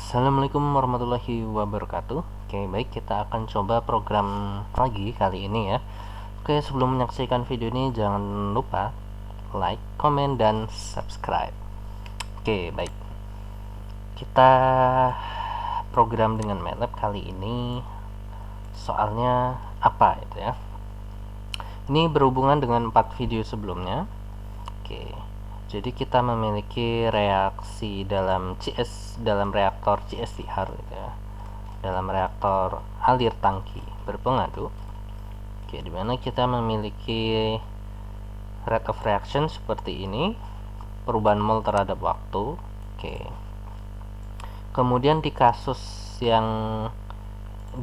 Assalamualaikum warahmatullahi wabarakatuh. Oke, baik, kita akan coba program lagi kali ini ya. Oke, sebelum menyaksikan video ini jangan lupa like, komen, dan subscribe. Oke, baik. Kita program dengan MATLAB kali ini. Soalnya apa itu ya? Ini berhubungan dengan 4 video sebelumnya. Oke. Jadi kita memiliki reaksi dalam reaktor CSTR gitu ya. Dalam reaktor alir tangki berpengadu. Oke, dimana kita memiliki rate of reaction seperti ini, perubahan mol terhadap waktu. Oke. Kemudian di kasus yang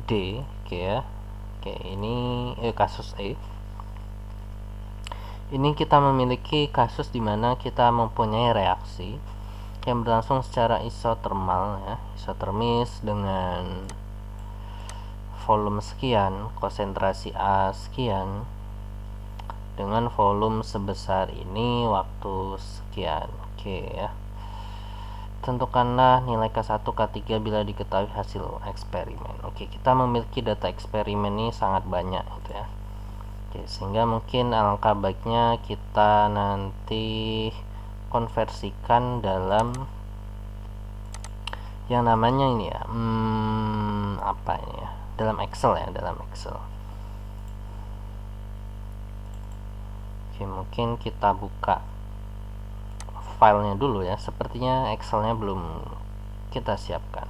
D, oke ya. Oke, ini kasus E. Ini kita memiliki kasus di mana kita mempunyai reaksi yang berlangsung secara isotermal ya, isotermis dengan volume sekian, konsentrasi A sekian, dengan volume sebesar ini, waktu sekian. Oke ya. Tentukanlah nilai K1, K3 bila diketahui hasil eksperimen. Oke, kita memiliki data eksperimen ini sangat banyak gitu ya. Oke, sehingga mungkin alangkah baiknya kita nanti konversikan dalam yang namanya ini ya, apa ini ya, dalam Excel ya, dalam Excel. Oke, mungkin kita buka filenya dulu ya. Sepertinya Excelnya belum kita siapkan.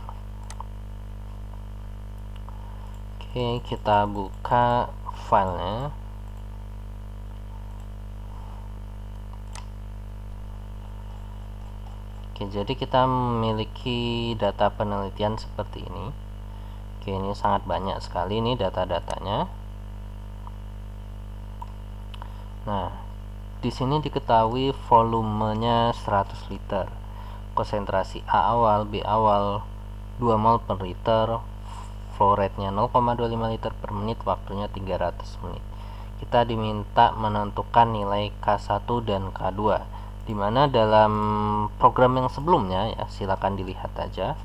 Oke, kita buka filenya. Oke, jadi kita memiliki data penelitian seperti ini. Oke, ini sangat banyak sekali nih data-datanya. Nah, di sini diketahui volumenya 100 liter. Konsentrasi A awal, B awal 2 mol per liter. Flow rate-nya 0,25 liter per menit, waktunya 300 menit. Kita diminta menentukan nilai K1 dan K2. Dimana dalam program yang sebelumnya ya, silakan dilihat aja,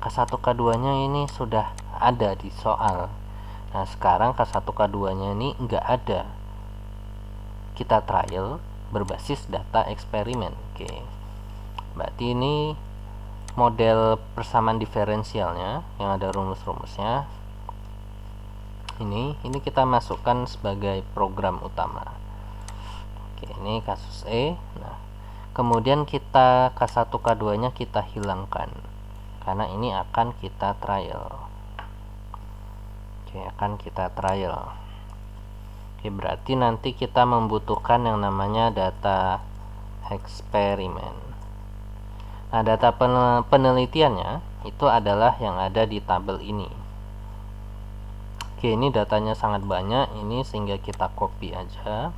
K1 K2 nya ini sudah ada di soal. Nah, sekarang K1 K2 nya ini enggak ada. Kita trial berbasis data eksperimen. Oke, berarti ini model persamaan diferensialnya yang ada rumus-rumusnya. Ini kita masukkan sebagai program utama. Oke, ini kasus E. Nah, kemudian kita K1 K2 nya kita hilangkan karena ini akan kita trial. Oke, akan kita trial. Oke, berarti nanti kita membutuhkan yang namanya data eksperimen. Nah, data penelitiannya itu adalah yang ada di tabel ini. Oke, ini datanya sangat banyak ini, sehingga kita copy aja.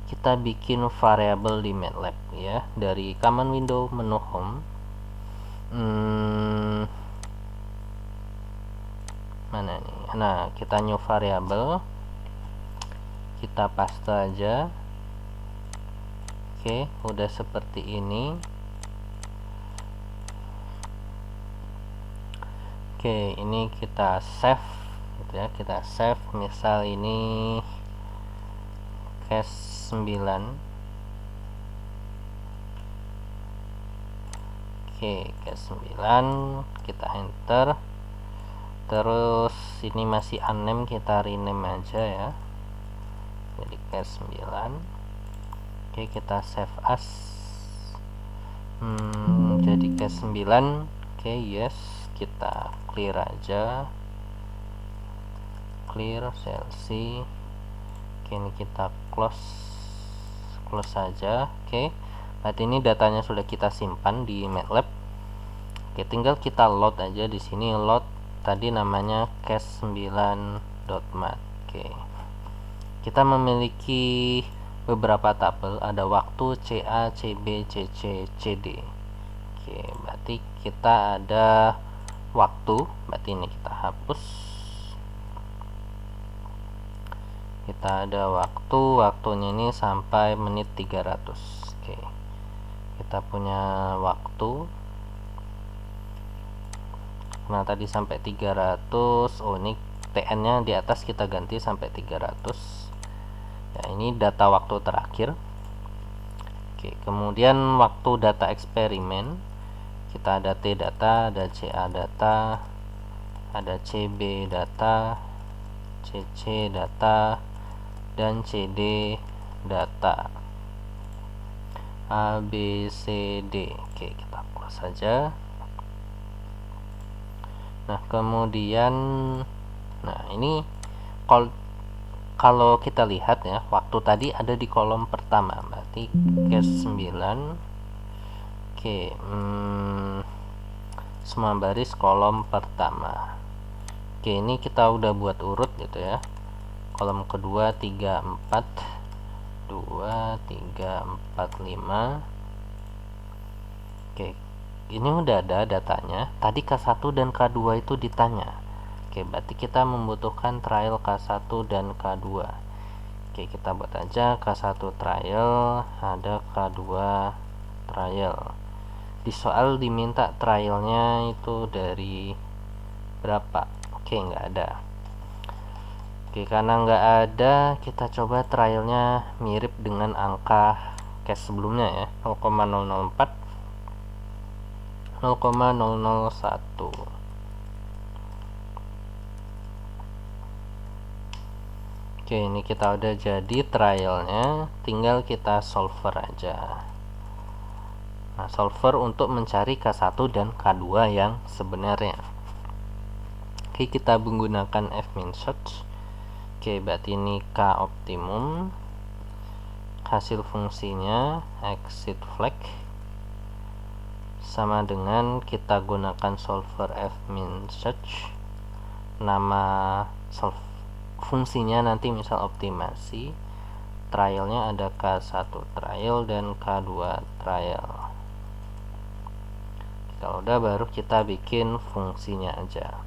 Kita bikin variabel di MATLAB ya, dari command window, menu home. Mana nih? Nah, kita new variable, kita paste aja. Oke, udah seperti ini. Oke, ini kita save gitu ya, kita save. Misal ini case 9. Oke, case 9, kita enter. Terus ini masih unnamed, kita rename aja ya, jadi case 9. Oke, kita save as. Jadi case 9. Oke, yes, kita clear aja, clear cell C. Oke, ini kita close saja. Oke, berarti ini datanya sudah kita simpan di MATLAB. Oke, tinggal kita load aja di sini. Load tadi namanya case9.mat. Oke, kita memiliki beberapa tabel, ada waktu, CA, CB, CC, CD. Oke, berarti kita ada waktu, berarti ini kita hapus. Kita ada waktunya ini sampai menit 300. Oke, kita punya waktu Nah, tadi sampai 300. Oh, ini TN-nya di atas kita ganti sampai 300. Ya, ini data waktu terakhir. Oke, kemudian waktu data eksperimen, kita ada T data, ada CA data, ada CB data, CC data, dan CD data. A, B, C, D. Oke, kita close saja. Nah, kemudian ini kalau kita lihat ya, waktu tadi ada di kolom pertama, berarti case 9. Oke, semua baris kolom pertama. Oke, ini kita udah buat urut gitu ya. Kolom kedua 3, 4, 2, 3, 4, 5. Oke, ini udah ada datanya. Tadi K1 dan K2 itu ditanya. Oke, berarti kita membutuhkan trial K1 dan K2. Oke, kita buat aja K1 trial, ada K2 trial. Di soal diminta trialnya itu dari berapa? Oke, nggak ada. Oke, karena nggak ada, kita coba trialnya mirip dengan angka case sebelumnya ya, 0,004, 0,001. Oke, ini kita udah jadi trialnya, tinggal kita solver aja. Nah, solver untuk mencari K1 dan K2 yang sebenarnya. Oke, kita menggunakan fmin search. Oke, berarti ini K optimum. Hasil fungsinya exit flag sama dengan kita gunakan solver fmin search. Nama fungsinya nanti misal optimasi. Trialnya ada K1 trial dan K2 trial. Kalau udah, baru kita bikin fungsinya aja.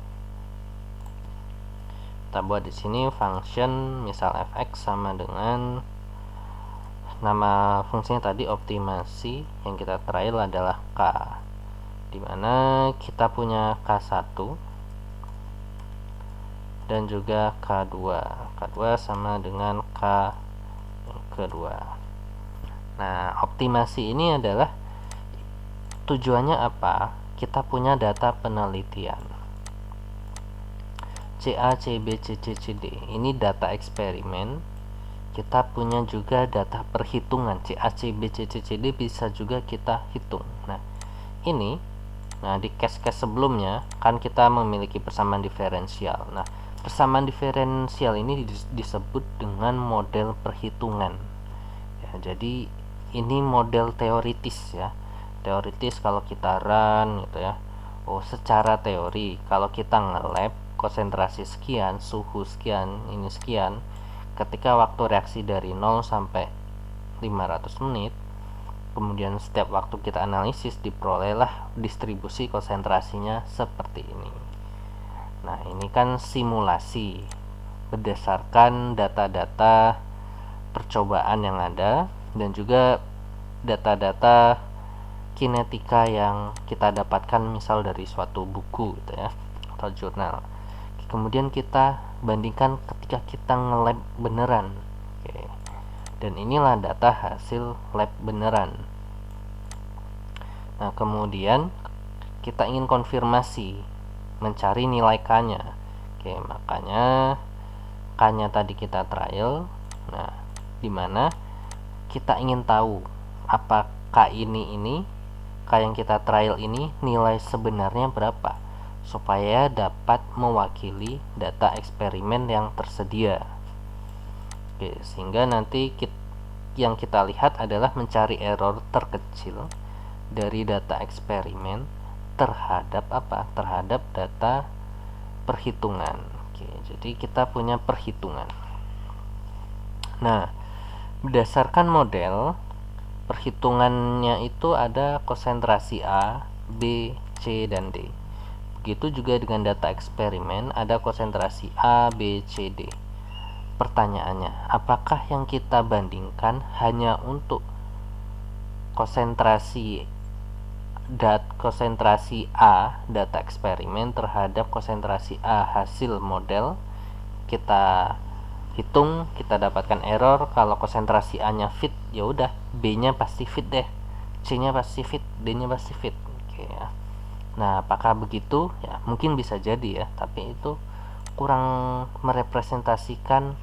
Kita buat di sini function misal fx sama dengan nama fungsinya tadi optimasi, yang kita trial adalah K, dimana kita punya K1 dan juga K2. K2 sama dengan K kedua. Nah, optimasi ini adalah tujuannya apa? Kita punya data penelitian CA, CB, CC, CD. Ini data eksperimen. Kita punya juga data perhitungan CA, CB, CC, CD bisa juga kita hitung. Nah, ini di case-case sebelumnya kan kita memiliki persamaan diferensial. Nah, persamaan diferensial ini disebut dengan model perhitungan. Ya, jadi ini model teoritis ya. Teoritis kalau kita run gitu ya. Oh, secara teori kalau kita nge-lab konsentrasi sekian, suhu sekian, ini sekian, ketika waktu reaksi dari 0 sampai 500 menit, kemudian setiap waktu kita analisis diperolehlah distribusi konsentrasinya seperti ini. Nah, ini kan simulasi berdasarkan data-data percobaan yang ada dan juga data-data kinetika yang kita dapatkan misal dari suatu buku gitu ya, atau jurnal. Kemudian kita bandingkan ketika kita nge-lab beneran. Oke. Dan inilah data hasil lab beneran. Nah, kemudian kita ingin konfirmasi, mencari nilai K-nya. Oke, makanya K-nya tadi kita trial. Nah, dimana kita ingin tahu apa K ini K yang kita trial ini nilai sebenarnya berapa, supaya dapat mewakili data eksperimen yang tersedia. Oke, sehingga nanti yang kita lihat adalah mencari error terkecil dari data eksperimen terhadap apa? Terhadap data perhitungan. Oke, jadi kita punya perhitungan. Nah, berdasarkan model perhitungannya itu ada konsentrasi A, B, C, dan D. Begitu juga dengan data eksperimen, ada konsentrasi A, B, C, D. Pertanyaannya, apakah yang kita bandingkan hanya untuk konsentrasi konsentrasi A data eksperimen terhadap konsentrasi A hasil model, kita hitung, kita dapatkan error. Kalau konsentrasi A nya fit, ya udah B nya pasti fit deh, C nya pasti fit, D nya pasti fit. Oke ya. Nah, apakah begitu? Ya, mungkin bisa jadi ya, tapi itu kurang merepresentasikan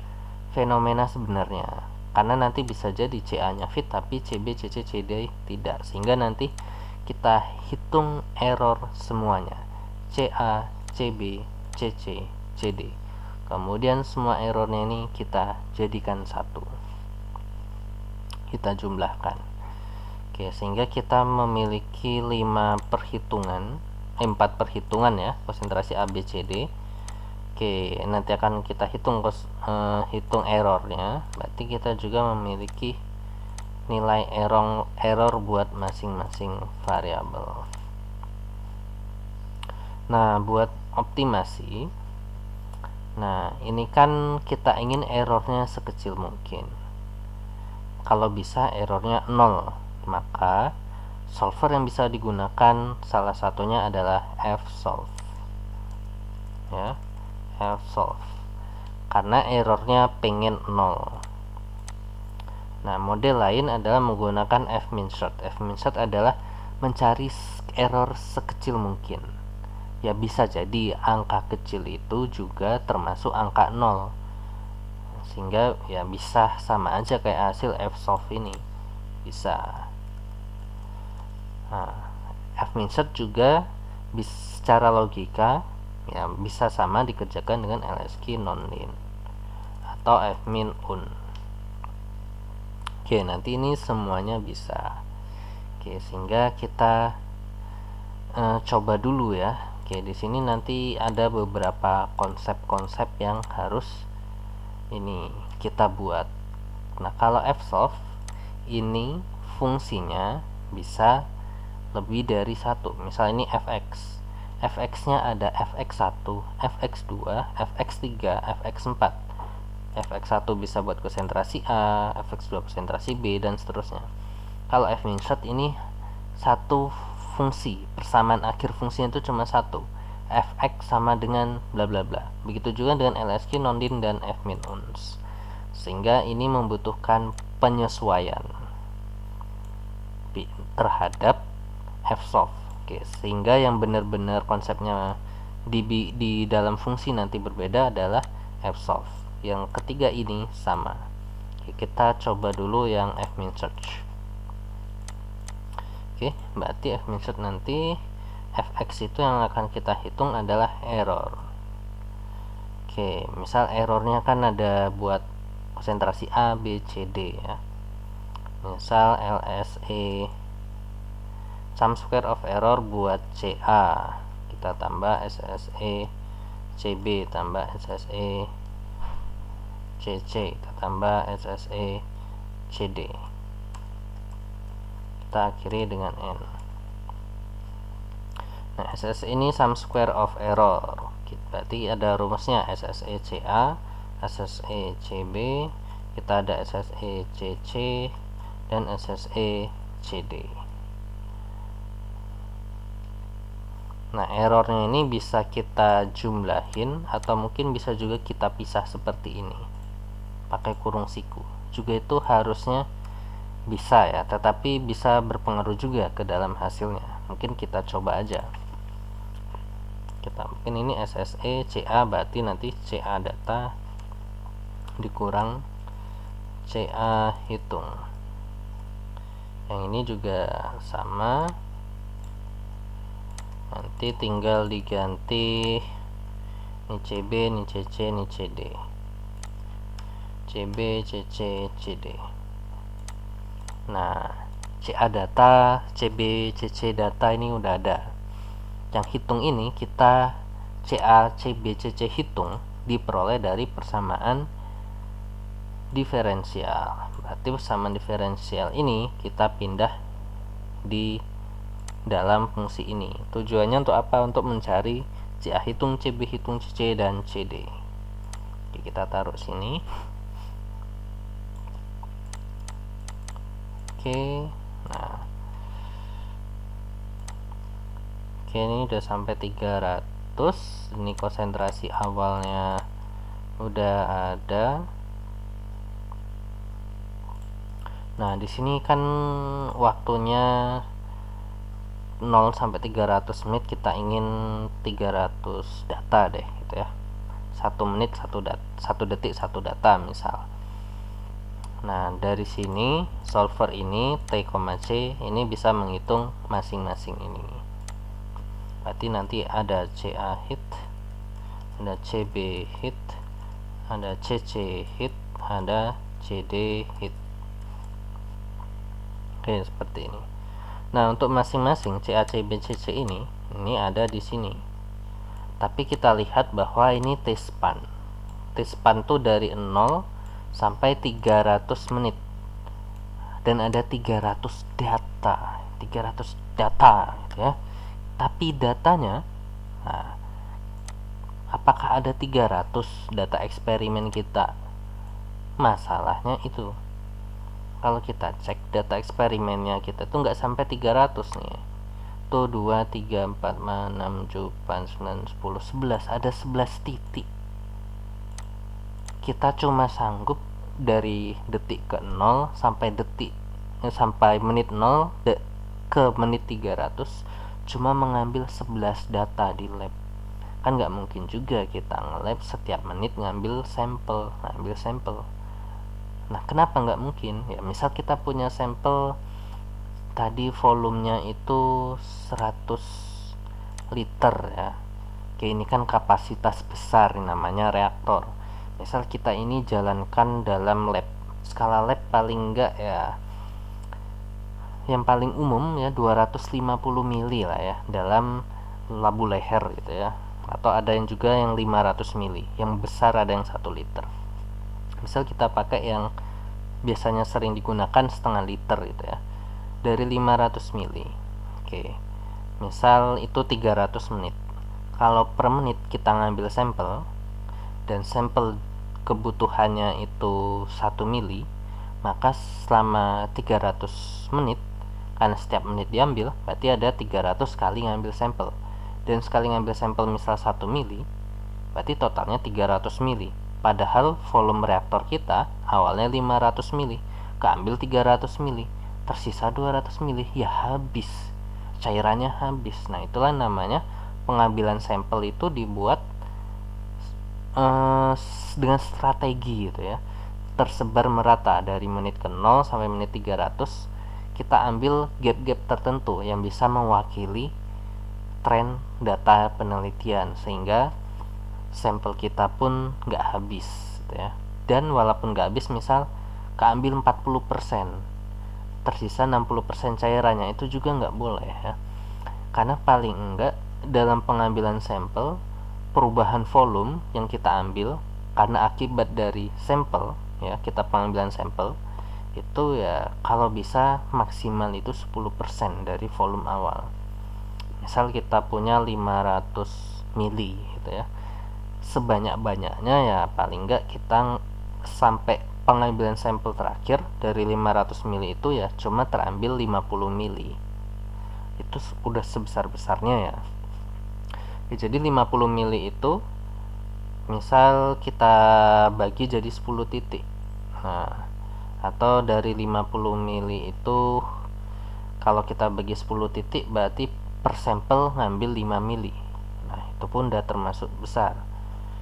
fenomena sebenarnya. Karena nanti bisa jadi CA nya fit tapi CB, CC, CD tidak, sehingga nanti kita hitung error semuanya, CA, CB, CC, CD, kemudian semua errornya ini kita jadikan satu, kita jumlahkan. Oke, sehingga kita memiliki 4 perhitungan ya, konsentrasi A, B, C, D. Oke, nanti akan kita hitung hitung errornya. Berarti kita juga memiliki nilai error buat masing-masing variabel. Nah, buat optimasi, nah ini kan kita ingin errornya sekecil mungkin. Kalau bisa errornya 0, maka solver yang bisa digunakan salah satunya adalah fsolve ya, fsolve, karena errornya pengen 0. Nah, model lain adalah menggunakan fminsert. Fminsert adalah mencari error sekecil mungkin. Ya, bisa jadi angka kecil itu juga termasuk angka 0, sehingga ya bisa sama aja kayak hasil fsolve ini, bisa. Nah, fminsert juga secara logika ya bisa sama dikerjakan dengan lsq nonlin atau fmin-un. Oke, nanti ini semuanya bisa. Oke, sehingga kita coba dulu ya. Oke, di sini nanti ada beberapa konsep-konsep yang harus ini kita buat. Nah, kalau fsolve ini fungsinya bisa lebih dari satu. Misal ini fx. Fx-nya ada fx1, fx2, fx3, fx4. fx1 bisa buat konsentrasi A, fx2 konsentrasi B, dan seterusnya. Kalau fminsert ini satu fungsi, persamaan akhir fungsinya itu cuma satu, fx sama dengan bla bla bla. Begitu juga dengan lsq nonlin dan fmin-uns, sehingga ini membutuhkan penyesuaian terhadap fsolve. Oke, sehingga yang benar-benar konsepnya di dalam fungsi nanti berbeda adalah fsolve. Yang ketiga ini sama. Oke, kita coba dulu yang fminsert. Oke, berarti fminsert nanti fx itu yang akan kita hitung adalah error. Oke, misal errornya kan ada buat konsentrasi A, B, C, D ya. Misal LSE, sum square of error buat CA, kita tambah SSE CB tambah SSE CC, kita tambah SSE CD, kita akhiri dengan N. Nah, SSE ini sum square of error, berarti ada rumusnya SSE CA, SSE CB, kita ada SSE CC dan SSE CD. Nah, errornya ini bisa kita jumlahin atau mungkin bisa juga kita pisah seperti ini pakai kurung siku. Juga itu harusnya bisa ya, tetapi bisa berpengaruh juga ke dalam hasilnya. Mungkin kita coba aja. Kita mungkin ini SSE CA, berarti nanti CA data dikurang CA hitung. Yang ini juga sama, nanti tinggal diganti ini CB, ini CC, ini CD, CB, CC, CD. Nah, CA data, CB, CC data ini udah ada. Yang hitung ini kita CA, CB, CC hitung diperoleh dari persamaan diferensial. Berarti persamaan diferensial ini kita pindah di dalam fungsi ini. Tujuannya untuk apa? Untuk mencari CA hitung, CB hitung, CC, dan CD. Oke, kita taruh sini. Oke, nah Oke, ini udah sampai 300. Ini konsentrasi awalnya udah ada. Nah, di sini kan waktunya 0 sampai 300 menit, kita ingin 300 data deh gitu ya. 1 menit 1 detik 1 data misal. Nah, dari sini solver ini T,C ini bisa menghitung masing-masing ini. Berarti nanti ada CA hit, ada CB hit, ada CC hit, ada CD hit. Oke, seperti ini. Nah, untuk masing-masing CA, CB, CC ini ada di sini. Tapi kita lihat bahwa ini T-span. T-span tuh dari 0 sampai 300 menit. Dan ada 300 data. 300 data gitu ya. Tapi datanya, nah, apakah ada 300 data eksperimen kita? Masalahnya itu, kalau kita cek data eksperimennya kita tuh nggak sampai 300 nih. Tuh 2, 3, 4, 5, 6, 7, 8, 9, 10, 11. Ada 11 titik. Kita cuma sanggup dari detik ke 0 sampai sampai menit 0 ke menit 300 cuma mengambil 11 data di lab. Kan nggak mungkin juga kita nge-lab setiap menit ngambil sampel. Nah, kenapa nggak mungkin? Ya, misal kita punya sampel tadi volumenya itu 100 liter ya. Oke, ini kan kapasitas besar, namanya reaktor. Misal kita ini jalankan dalam lab, skala lab paling enggak ya, yang paling umum ya 250 mili lah ya, dalam labu leher gitu ya. Atau ada yang juga yang 500 mili, yang besar ada yang 1 liter. Misal kita pakai yang biasanya sering digunakan setengah liter gitu ya, dari 500 mili. Oke, misal itu 300 menit. Kalau per menit kita ngambil sampel dan sampel kebutuhannya itu 1 mili, maka selama 300 menit, karena setiap menit diambil, berarti ada 300 kali ngambil sampel. Dan sekali ngambil sampel misal 1 mili, berarti totalnya 300 mili. Padahal volume reaktor kita awalnya 500 mili, keambil 300 mili, tersisa 200 mili, ya habis, cairannya habis. Nah, itulah namanya pengambilan sampel itu dibuat dengan strategi gitu ya, tersebar merata dari menit ke 0 sampai menit 300. Kita ambil gap-gap tertentu yang bisa mewakili tren data penelitian, sehingga sampel kita pun nggak habis gitu ya. Dan walaupun nggak habis, misal keambil 40%, tersisa 60% cairannya, itu juga nggak boleh ya. Karena paling enggak dalam pengambilan sampel, perubahan volume yang kita ambil karena akibat dari sampel ya, kita pengambilan sampel itu ya kalau bisa maksimal itu 10% dari volume awal. Misal kita punya 500 mili gitu ya, sebanyak-banyaknya ya paling enggak kita sampai pengambilan sampel terakhir dari 500 mili itu ya cuma terambil 50 mili. Itu udah sebesar-besarnya ya. Jadi 50 mili itu misal kita bagi jadi 10 titik. Nah, atau dari 50 mili itu kalau kita bagi 10 titik berarti per sampel ngambil 5 mili. Nah, itu pun udah termasuk besar.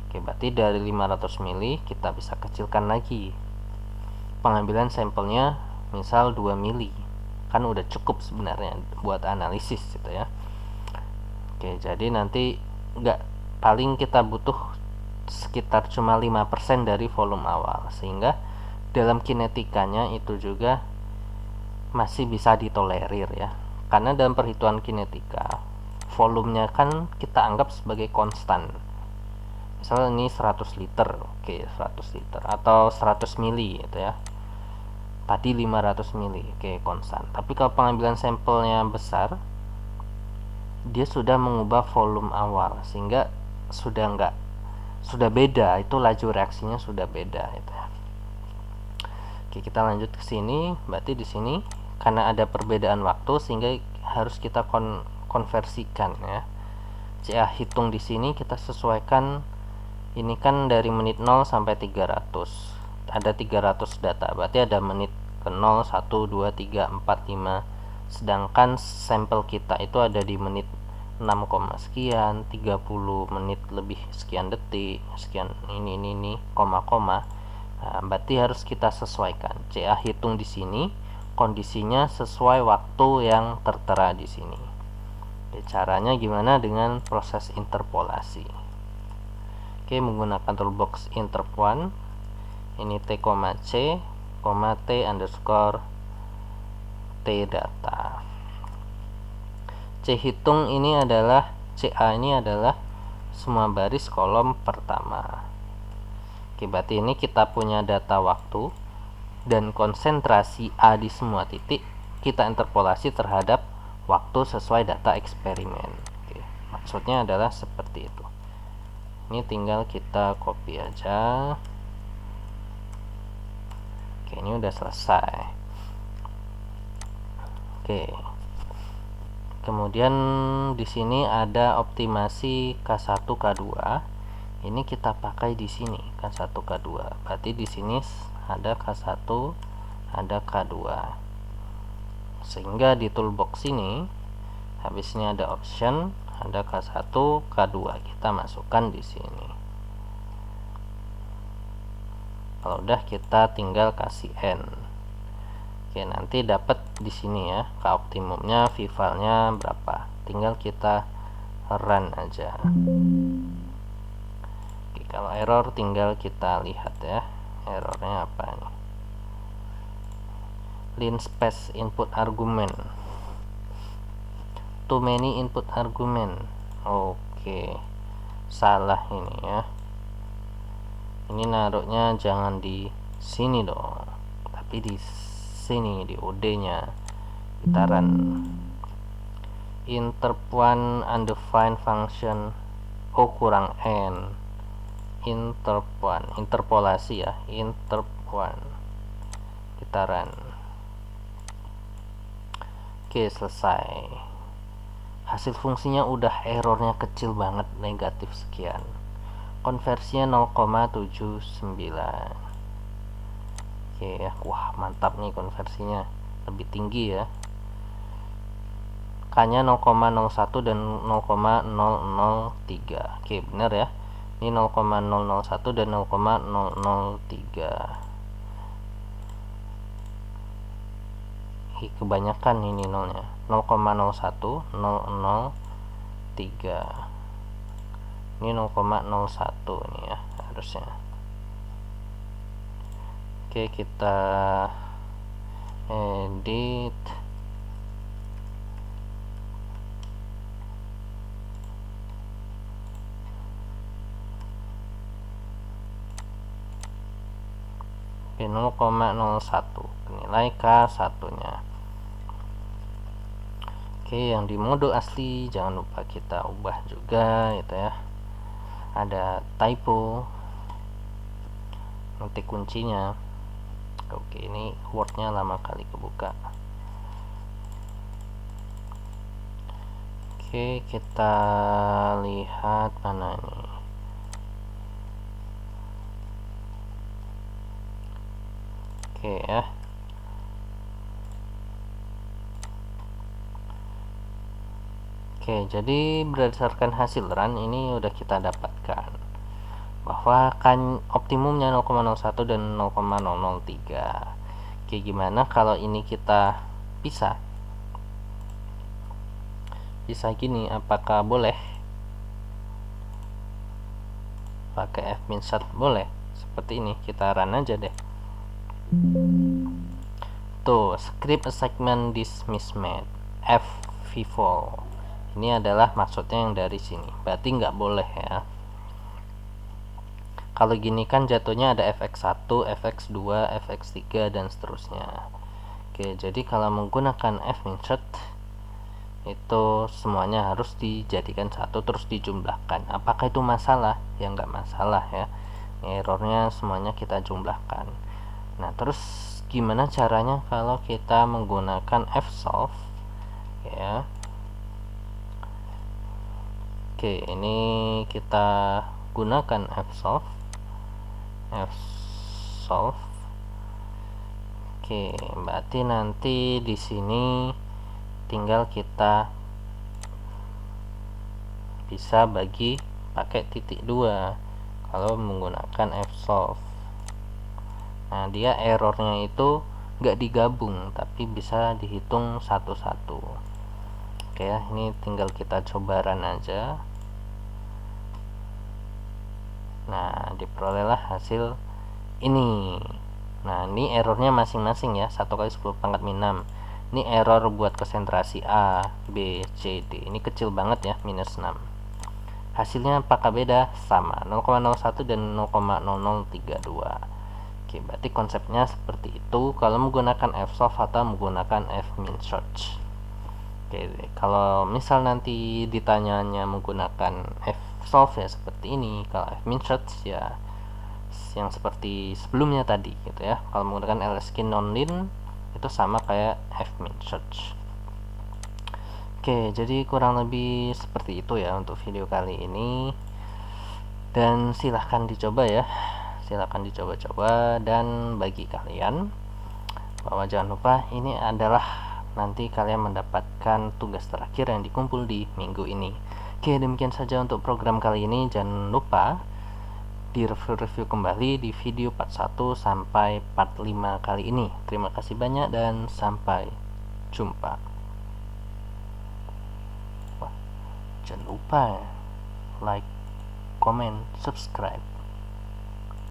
Oke, berarti dari 500 mili kita bisa kecilkan lagi pengambilan sampelnya, misal 2 mili. Kan udah cukup sebenarnya buat analisis gitu ya. Oke, jadi nanti paling kita butuh sekitar cuma 5% dari volume awal, sehingga dalam kinetikanya itu juga masih bisa ditolerir ya. Karena dalam perhitungan kinetika, volumenya kan kita anggap sebagai konstan. Misalnya ini 100 liter, oke 100 liter, atau 100 mili gitu ya. Tadi 500 mili, oke konstan. Tapi kalau pengambilan sampelnya besar, dia sudah mengubah volume awal, sehingga sudah beda, itu laju reaksinya sudah beda gitu ya. Oke, kita lanjut ke sini. Berarti di sini karena ada perbedaan waktu, sehingga harus kita konversikan ya. CA hitung di sini kita sesuaikan, ini kan dari menit 0 sampai 300. Ada 300 data, berarti ada menit ke 0, 1, 2, 3, 4, 5. Sedangkan sampel kita itu ada di menit 6, sekian, 30 menit lebih sekian detik, sekian ini koma. Nah, berarti harus kita sesuaikan. CA hitung di sini kondisinya sesuai waktu yang tertera di sini. Oke, caranya gimana? Dengan proses interpolasi. Oke, menggunakan toolbox interp1. Ini T, C, T underscore T data. C hitung ini adalah, CA ini adalah semua baris kolom pertama. Oke, berarti ini kita punya data waktu dan konsentrasi A di semua titik kita interpolasi terhadap waktu sesuai data eksperimen. Oke, maksudnya adalah seperti itu. Ini tinggal kita copy aja. Oke, ini udah selesai. Oke. Kemudian di sini ada optimasi K1 K2. Ini kita pakai di sini K1 K2. Berarti di sini ada K1, ada K2. Sehingga di toolbox ini habisnya ada option, ada K1, K2. Kita masukkan di sini. Kalau udah kita tinggal kasih N. Oke, nanti dapat di sini ya, K optimumnya, V-filenya berapa. Tinggal kita run aja. Oke, kalau error tinggal kita lihat ya, errornya apa nih. Linspace input argument, too many input argument. Oke, salah ini ya. Ini naruhnya jangan di sini dong, tapi di sini, di OD nya. Kita run. Interp1 undefined function, kurang N. Interp1, interpolasi ya, interp1. Kita run. Oke, selesai. Hasil fungsinya udah errornya kecil banget, negatif sekian. Konversinya 0,79. Oke ya, wah mantap nih konversinya, lebih tinggi ya. K-nya 0,01 dan 0,003. Oke, benar ya. Ini 0,001 dan 0,003. Kebanyakan ini nolnya. 0,01, 003. Ini 0,01 nih ya harusnya. Oke, kita edit. Oke, 0,01 nilai K1 nya. Oke, yang di mode asli jangan lupa kita ubah juga gitu ya. Ada typo, nanti kuncinya. Oke, ini wordnya lama kali kebuka. Oke, kita lihat mana nih. Oke ya. Oke, jadi berdasarkan hasil run ini udah kita dapatkan bahwa kan optimumnya 0,01 dan 0,003. Oke, gimana kalau ini kita pisah gini, apakah boleh pakai fminsert? Boleh. Seperti ini, kita run aja deh. Tuh, script assignment this mismatch fvol. Ini adalah maksudnya yang dari sini, berarti nggak boleh ya. Kalau gini kan jatuhnya ada fx1, fx2, fx3 dan seterusnya. Oke, jadi kalau menggunakan fminsert itu semuanya harus dijadikan satu terus dijumlahkan. Apakah itu masalah? Ya nggak masalah ya. Errornya semuanya kita jumlahkan. Nah, terus gimana caranya kalau kita menggunakan fsolve ya. Oke, ini kita gunakan fsolve. Oke, berarti nanti di sini tinggal kita bisa bagi pakai titik 2 kalau menggunakan fsolve. Nah, dia errornya itu nggak digabung tapi bisa dihitung satu-satu. Oke ya, ini tinggal kita coba run aja. Nah, diperolehlah hasil ini. Nah, ini errornya masing-masing ya, 1 kali 10 pangkat min 6. Ini error buat konsentrasi A, B, C, D. Ini kecil banget ya, minus 6. Hasilnya apakah beda? Sama, 0,01 dan 0,0032. Oke, berarti konsepnya seperti itu kalau menggunakan fsolve atau menggunakan fmin search. Oke, kalau misal nanti ditanyanya menggunakan fsolve ya seperti ini, kalau fmin search ya yang seperti sebelumnya tadi gitu ya. Kalau menggunakan lskin nonlin itu sama kayak fmin search. Oke, jadi kurang lebih seperti itu ya untuk video kali ini, dan silahkan dicoba ya, silahkan dicoba-coba. Dan bagi kalian bahwa jangan lupa ini adalah nanti kalian mendapatkan tugas terakhir yang dikumpul di minggu ini. Oke, demikian saja untuk program kali ini. Jangan lupa di review kembali di video part 1 sampai part 5 kali ini. Terima kasih banyak dan sampai jumpa. Wah, jangan lupa like, comment, subscribe.